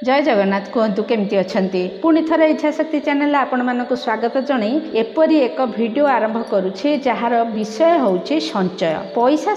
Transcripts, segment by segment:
जय जगन्नाथ कहतु केमती अच्छी पुणी थर इच्छाशक्ति चैनल आपण मानक स्वागत जन एपरी एक वीडियो आरंभ करुछि जार विषय होछि संचय पैसा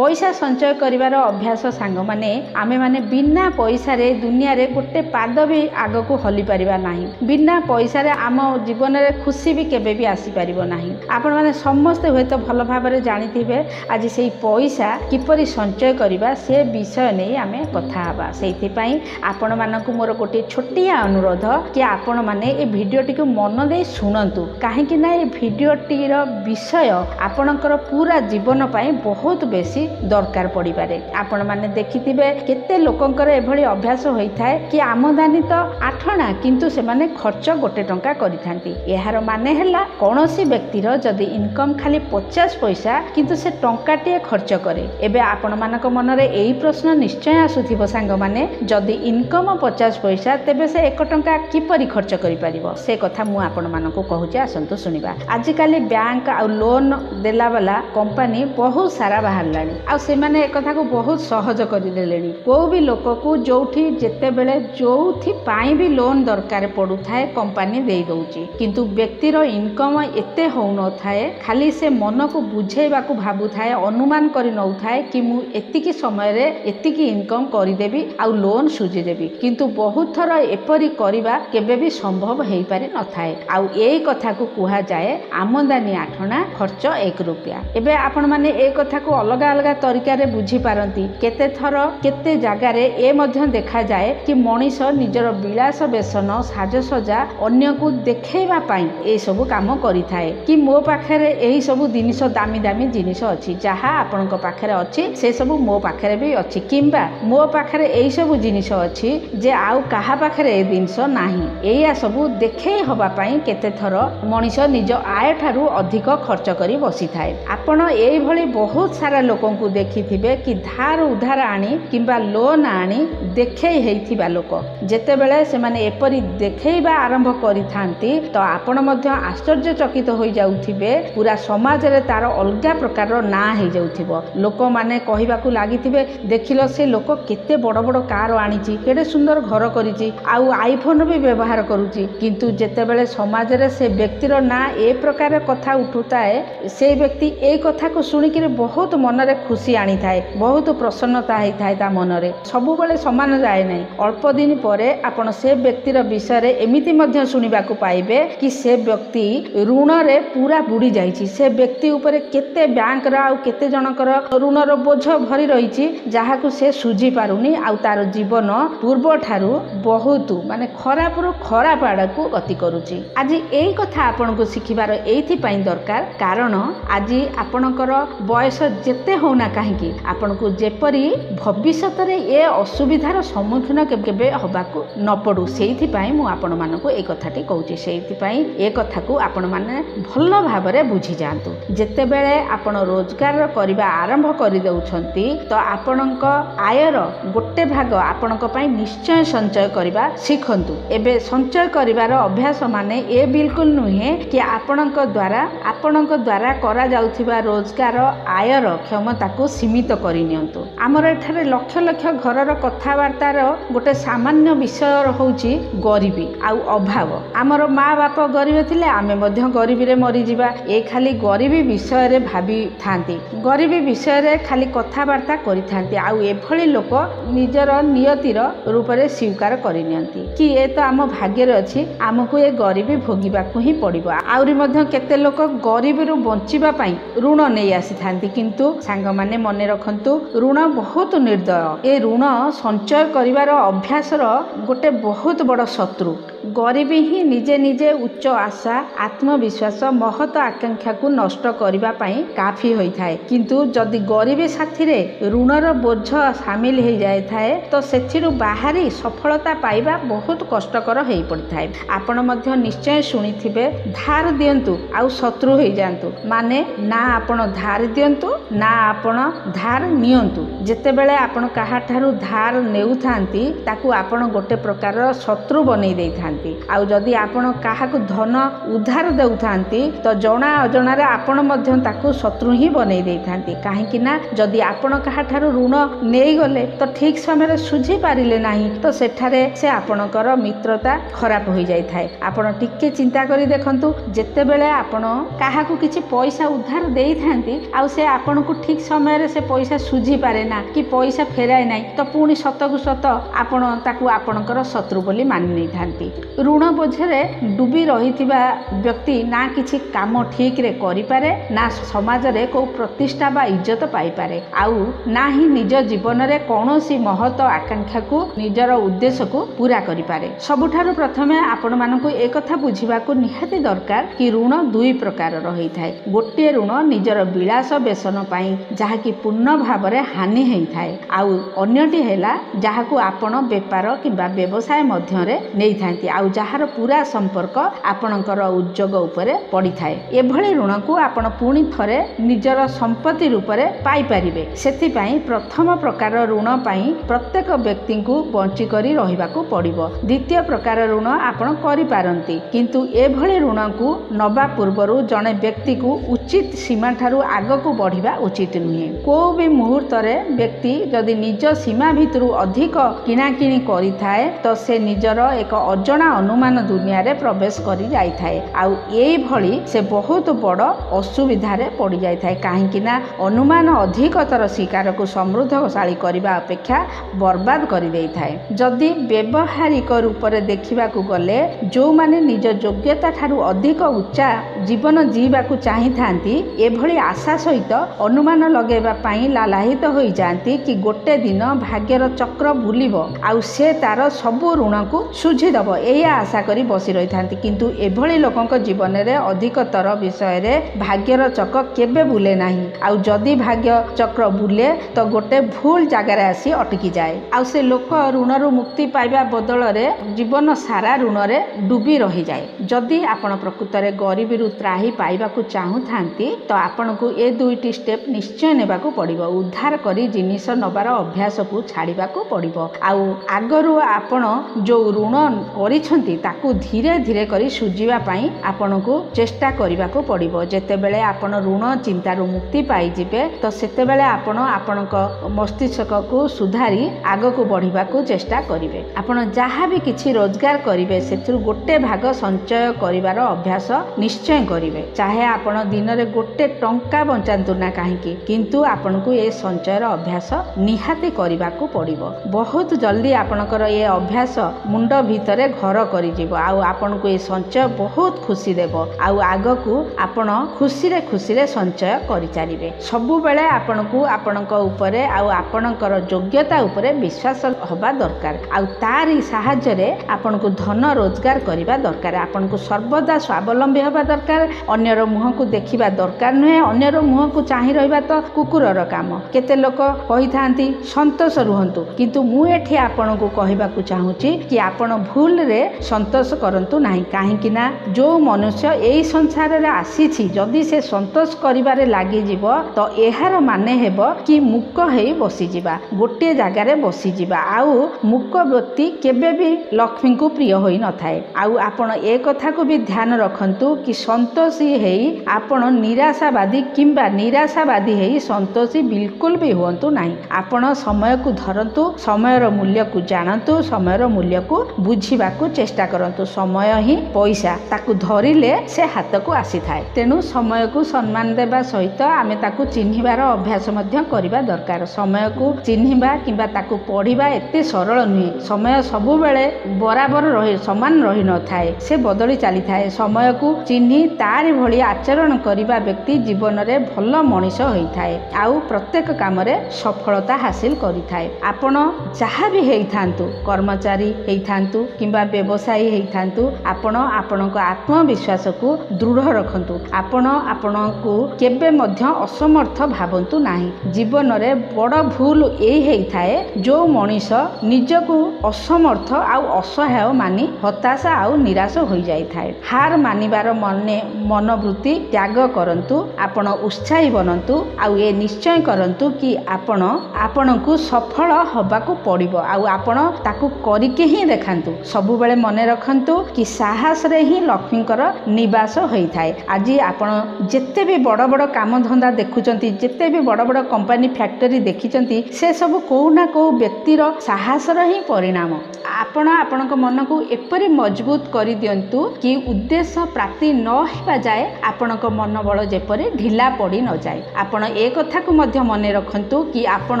संचय करिवार अभ्यास सांग माने आमे माने बिना पैसा रे दुनिया रे गोटे पाद भी आग को हली परिबा नाही। बिना पैसा रे आम जीवन रे खुशी भी केबे भी आसी परिबो नाही। आपण माने समस्त हुए तो भल भाव रे जानिथिबे आज सेही पैसा किपरि संचय करिबा से विषय नै आमे कथा हबा। सेहि पई आपण मानकु मोर गोटे छोटिया अनुरोध कि आपण माने ए भिडियोटी को मन दे शुणंतु काहेकि ना ए भिडियोटीर विषय आपणकर पूरा जीवन पाई बहुत बेसी दरकार पड़ी पारे। आपण माने देखिथिबे केते लोकंकर एभली अभ्यास होइथाय कि आमदानी तो 8 आना किंतु से माने खर्च गोटे टंका करिथांती। एहार माने हैला कोनोसी व्यक्तिर जदि इनकम खाली 50 पैसा किंतु से टंकाटे खर्च करे। एबे आपण मानक मन रे एही प्रश्न निश्चय आसुथिबो सांग माने जदि इनकम 50 पैसा तेबे से 1 टंका किपरि खर्च करि परिबो से कथा मु आपण मानकु कहूचे आसंतु सुनिबा। आजिकाली बैंक आ लोन देला वाला कंपनी बहुत सारा बाहर लानी आ से माने एक कथा को बहुत सहज करि देलेनी। को भी लोक को जोठी जेते बेले जोठी पाई भी लोन दरकार पडु थाए कंपनी देई दोची किंतु व्यक्तिर इनकम एते हो न थाए खाली से मन को बुझेबा को भाबु थाए अनुमान करि नउ थाए कि मु एतिकी समय रे एतिकी इनकम करि देबी आ लोन सुझी देबी किंतु बहुत थर एपरी करिबा केबे भी संभव हेई पारि न थाए। आउ एई कथा को कुहा जाए आमदानी 8 आना खर्च 1 रुपया। एबे आपण माने ए कथा को अलग अलग तरीका रे बुझी पारंती। केते थर केते जागा रे ए मध्य देखा जाए कि मनीष निजर विलास बेसन साजसजा अन्य को देखैबा पाई ए सब काम करि थाए कि मो पाखरे एही सब जिनिस दामी दामी जिनिस अछि जहा आपनक पाखरे अछि से सब मो पाखरे भी अछि किंबा मो पाखरे एही सब जिनिस अछि जे आउ कहा पाखरे ए जिनिस नाही। एया सब देखे हबा पाई केते थर मनीष निज आय ठारू अधिक खर्च करी बसी थाए। आपण एई भली बहुत सारा लोकन को देखिथिबे कि धार उधार आनी किंबा लोन आनी देखे हेइथिबा लोक जेते बेले से माने एपरी देखैबा आरंभ करि थांती तो आपण मध्य आश्चर्यचकित होई जाउथिबे। पूरा समाज रे तार अलगा प्रकार ना हे जाउथिबो। लोक माने कहिबाकू लागिथिबे देखिलो से लोक केते बड़ बड़ कार आनीची केडे सुंदर घर करिची आउ आईफोन भी व्यवहार करूची किंतु जेते बेले समाज रे से व्यक्तिर ना ए प्रकार कथा उठुताए से व्यक्ति ए कथा को सुनी के बहुत मन रे खुशी आनी थाए बहुत प्रसन्नता हेई थाए ता मन रे सबु बेले समान जाए नै। अल्प दिन परे आपण से व्यक्तिर विषय रे एमिति मध्य सुनिबाकू पाइबे कि से व्यक्ति ऋण रे पूरा बुडी जाईची। से व्यक्ति ऊपर केते बैंक रा आ केते जनकर ऋण रो बोझ भरी रहिची जाहाकू से सुझी पारुनी आ तार जीवन पूर्व ठारू बहुत माने खराब रु खराब आड़ को गति करुची। आज एई कथा आपन को शिखिबार एथि पई दरकार कारण आज आपनकर बयस जेते होना काहेकि आपन को जेपरी भविष्यत रे ए असुविधार सम्मुखीन केबे हबाकू न पडू सेहि पई मु आपन मानको ए कथाटी कहूची। सेहि पई ए कथा को आपन माने भल भाव रे बुझी जांतु। जेते बेले आपन रोजगार करिबा आरंभ करि दउछंती तो आपनक आयर गोटे भाग आपनक पई निश्चय संचय करिबा शिखंतु। एबे संचय करिवार अभ्यास माने ए बिल्कुल नुहे कि आपनक द्वारा करा जाउथिबा रोजगार आयर क्षमता को सीमित करि नियंतु। हमर एठारे लक्ष लक्ष घरर कथावार्तार गोटे सामान्य विषय होउची गरीबी आउ अभाव। हमर माँ बाप गरीब थिले आमे मध्य गरीबी रे मरि जिबा ए खाली गरीबी विषय रे भाबी थांती गरीबी विषय रे खाली कथावार्ता करि थांती आउ एभली लोक निजर नियतिर रूप रे स्वीकार करि नियंती कि ए तो आम भाग्य रे अछि आमको ए गरीबी भोगिबाकू ही पड़िबो। आउरी मध्य केते लोक गरीबी रु बंचिबा पई ऋण नै आसी थांती किंतु सांग माने मने रखंतु ऋण बहुत निर्दय। ए ऋण संचय करिवार अभ्यास रो गोटे बहुत बड़ शत्रु। गरीबी ही निजे निजे उच्च आशा आत्मविश्वास महत आकांक्षा को नष्ट करिबा पई काफी होई थाए किंतु जदि गरीबी साथी रे ऋणर बोझ शामिल हो जाए थाए तो सेथिरु बाहरी सफलता पाइबा बहुत कष्टकर हो पड़ी थाए। आपण मध्य निश्चय शुणिथिबे धार दियंतु आउ शत्रु हो जांतु माने ना आपण धार दियंतु ना आपण धार नियंतु। जेते बेले आपण काहा ठारू धार नेउ थांती ताकू आपण गोटे प्रकार शत्रु बनै देई थांती। थांती। आउ जदि आपण काहाकु धन उधार देउथांती तो जणा अजणारे आपण मध्य ताकू शत्रु ही बनै देई थांती। काहेकि ना जदि आपण काहा ठारू ऋण नेई गले तो ठीक समय सुझी पारिले नाही तो सेठारे से आपणकर मित्रता खराब हो जाई थाए। आपण टिके चिंता करी देखंतु जेते बेले आपण काहाकु किछि पैसा उधार देई थांती आउ से आपण को ठीक समय रे से पैसा सुझी पारे ना कि पैसा फेराय नाही तो पुणी सतकु सत आपण ताकू आपणकर शत्रु बोली मानि नै थांती। ऋण बोझरे डुबी रहिथिबा व्यक्ति ना किछि काम ठीक रे करि पारे ना समाज रे को प्रतिष्ठा बा इज्जत पाई पारे आउ ना ही निज जीवन रे कोनोसी महत आकांक्षा को निजर उद्देश्य को पूरा करि पारे। सबुठारु प्रथमे आपण मानकु एक कथा बुझिबा को निहाती दरकार कि ऋण दुई प्रकार रही थाए। गोटे ऋण निजर विलास बेसन पाई जहा कि पूर्ण भाव रे हानि हेई थाए आउ अन्यटी हैला जहा को आपण व्यापार किबा व्यवसाय मध्य रे नै थांती आउ जहार पूरा संपर्क आपणकर उद्योग उपरे पड़ी थाए। एभली ऋण को आपण पुणी थरे निजर संपत्ति रूप रे पाई परिबे। सेथि पई प्रथम प्रकार ऋण पाई प्रत्येक व्यक्ति को बंची करी रहिबाकू पड़िबो। द्वितीय प्रकार ऋण आपण करि पारंती किंतु एभली ऋण को नबा पूर्वरु जने व्यक्ति को उचित सीमा ठारू आगकू बढ़िबा उचित नुहे। को भी मुहूर्त रे व्यक्ति जदि निज सीमा भितरु अधिक किणाकिणी करि थाए तो से निजर एक अजणा अनुमान दुनिया रे प्रवेश करि जाई थाए आउ एई भली से बहुत बड़ असुविधा रे पड़ी जाई थाए। काहेकि ना अनुमान अधिकतर शिकार को समृद्धशाली करबा अपेक्षा बर्बाद करि देई थाए। जदि व्यवहारिक रूप रे देखिबा को गले जो माने निज योग्यता ठारू अधिक उच्चा जीवन जीवा को चाहि थांती एभली आशा सहित अनुमान लगेबा पाई लालाहित होई जांती कि गोटे दिन भाग्यर चक्र बुलिबो आउ से तार सबु ऋण को सुझी दबो एही आशा करी बसी रही थांती। किंतु एभली लोकंक जीवन रे अधिकतर विषय रे भाग्यर चक्र केबे बुले नाही आउ जदि भाग्य चक्र बुले तो गोटे भूल जगार आसी अटकी जाए आउ से लोक ऋणरू मुक्ति पाइबा बदल रे जीवन सारा ऋण रे डूबी रही जाए। जदि आपण प्रकृत रे गरीबीरु त्राही पाइबा को चाहू थांती तो आपण को ए दुईटी स्टेप निश्चय नेबा को पड़िबो। उद्धार करी जिनिस नबार अभ्यास को छाड़िबा को पड़िबो आउ आगरु आपण जो ऋण करिसंती ताकू धीरे धीरे करी सुझिबा पाई आपण को चेष्टा करिबा को पड़िबो। जेते बेले आपण ऋण चिंतारू मुक्ति पाई जिबे तो सेते बेले आपण आपणक मस्तिष्क को सुधारी आग को बढ़िबा को चेष्टा करिवे। आपण जहाँ भी किछि रोजगार करिवे सेथुरु गोटे भाग संचय करिवार अभ्यास निश्चय करिवे। चाहे आपण दिन रे गोटे टंका बंचातु ना काहेकि किंतु आपण को ए संचयर अभ्यास निहाती करिबा को पड़िबो। बहुत जल्दी आपणकर ए अभ्यास मुंड भितरे घर करि जिवो आउ आपण को ए संचय बहुत खुशी देबो आउ आग को आपण खुशी रे संचय करि चालिबे। सबु बेले आपण को आपणक ऊपरे आउ आपणकर योग्यता ऊपरे विश्वास होबा दरकार आउ तारी साहाय्य रे आपण को धन रोजगार करिबा दरकार। आपण को सर्वदा स्वावलंबी होबा दरकार। अन्यर मुह को देखिबा दरकार नुहे। अन्यर मुह को चाहि रहिबा तो कुकुरर काम। केते लोक कहि थांती संतोष रुहंतु किंतु मु एठी आपण को कहिबा को चाहूची कि आपण भूल रे संतोष करंतु नाही। काहेकि ना जो मनुष्य एई संसार रे आसीछि जदि से संतोष करिबारे लागि जिवो तो एहार माने हेबो कि मुक हेई बसी जिबा गोटे जगह रे बसी जिबा आउ मुक व्यक्ति केबे भी लक्ष्मी को प्रिय होई न थाए। आउ आपण ए कथा को भी ध्यान रखंतु कि संतोषी हेई आपण निराशावादी किंबा निराशावादी हेई संतोषी बिल्कुल भी होंतु नाही। आपण समय को धरंतु समयर मूल्य को जानतु समयर मूल्य को बुझिबा को चेष्टा करंतु। समय ही पैसा ताकू धरिले से हाथ को आसी थाए। तेणु समय को सम्मान देबा सहित आमे ताकू चिन्हिबार अभ्यास मध्य करिबा दरकार। समय को चिन्हिबा किंबा ताकू पढ़िबा एते सरल नुहे। समय सबु बेले बराबर रही समान रही न थाए से बदली चली थाए। समय को चिन्हि तारि भली आचरण करिबा व्यक्ति जीवन रे भल मनीष होई थाए आउ प्रत्येक काम रे सफलता हासिल करि थाए। आपण जहाँ भी हेई थांतु कर्मचारी हेई थांतु किंबा व्यवसायी हेई थांतु आपण आपणक आत्मविश्वास को दृढ़ रखंतु। आपण आपणकू केबे मध्य असमर्थ भावंतु नाही। जीवन रे बड़ भूल एई हेई थाए जो मनीष निजको असमर्थ आउ असहाय मानी हताशा आउ निराश होई जाई थाए। हार मानिबार मनोवृत्ति त्याग करंतु। आपण उत्साही बनंतु आउ ए निश्चय करंतु कि आपणकू सफल हबाकू पड़िबो आउ आपण ताकू करिके ही देखांतु। सबु ସବୁବେଳେ मने रखंतु कि साहस रे ही लक्ष्मीकर निवास होता है। आज आपण जिते भी बड़ बड़ काम धंदा देखुचंती जिते भी बड़ बड़ कंपनी फैक्टरी देखिचंती से सब को ना को व्यक्तिर साहस ही परिणाम। आपण आपणक मन को एपरी मजबूत कर दियंतु कि उद्देश्य प्राप्ति न होगा जाए आपणक मनोबल जेपरी ढिला पड़ी न जाए। आपण ए कथा को मध्य मने रखंतु कि आपण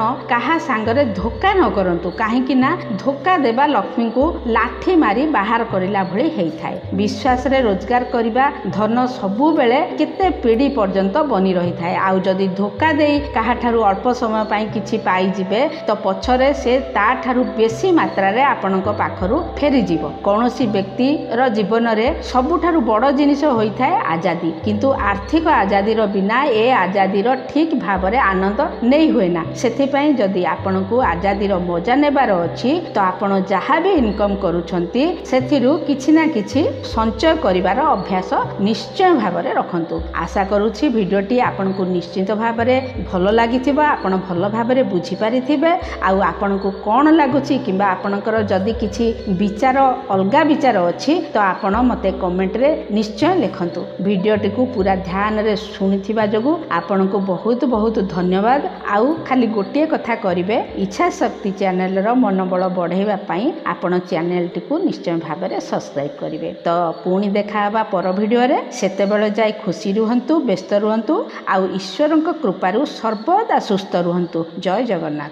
काहा सांगरे धोखा न करंतु काहेकि ना धोखा देबा लक्ष्मी को लाठी मारी बाहर करिला भली हेई थाए। विश्वास रे रोजगार करिबा धन सबु बेले केते पीढ़ी पर्यंत बनी रही थाए। आउ जदि धोखा देई काहा ठारू अल्प समय पाई किछि पाई जिबे तो पछरे से ता ठारू बेसी मात्रा रे आपणक पाखरु फेरी जीव। कौनसी व्यक्ति रो जीवन रे सबुठारु बड़ जिनिस होई थाए आजादी, किंतु आर्थिक आजादी रो बिना ए आजादी रो ठीक भाव रे आनंद नहीं हुए ना। सेथि पई जदि आपणकु आजादी रो मजा नेबार अछि तो आपण जहा भी इनकम करूछंती सेथिरु किछि ना किछि संचय करिवार अभ्यास निश्चय भाव रे रखंतु। आशा करूछि भिडियोटी आपणकु निश्चित भाव रे भलो लागिथिबा, आपण भलो भाव रे बुझी पारिथिबे। आउ आपणकु कोन लागुछि किबा आपणकर जदि किछि विचार अलगा विचार अछि तो आपण मते कमेंट रे निश्चय लिखंतु। भिडियोटी को पूरा ध्यान रे सुनिथिबा जगु आपणकु बहुत बहुत धन्यवाद। आउ खाली गोटे कथा करिवे, इच्छा शक्ति चैनल रो मनोबल बढ़ाइबा पई आपण चैनल टी को निश्चय भाव रे सब्सक्राइब करिवे। तो पुणी देखा हबा पर भिडियो रे, सेते बेले जाय खुशी रुहंतु, व्यस्त रुहंतु, आउ ईश्वरक कृपारु सर्वदा सुस्थ रुहंतु। जय जगन्नाथ।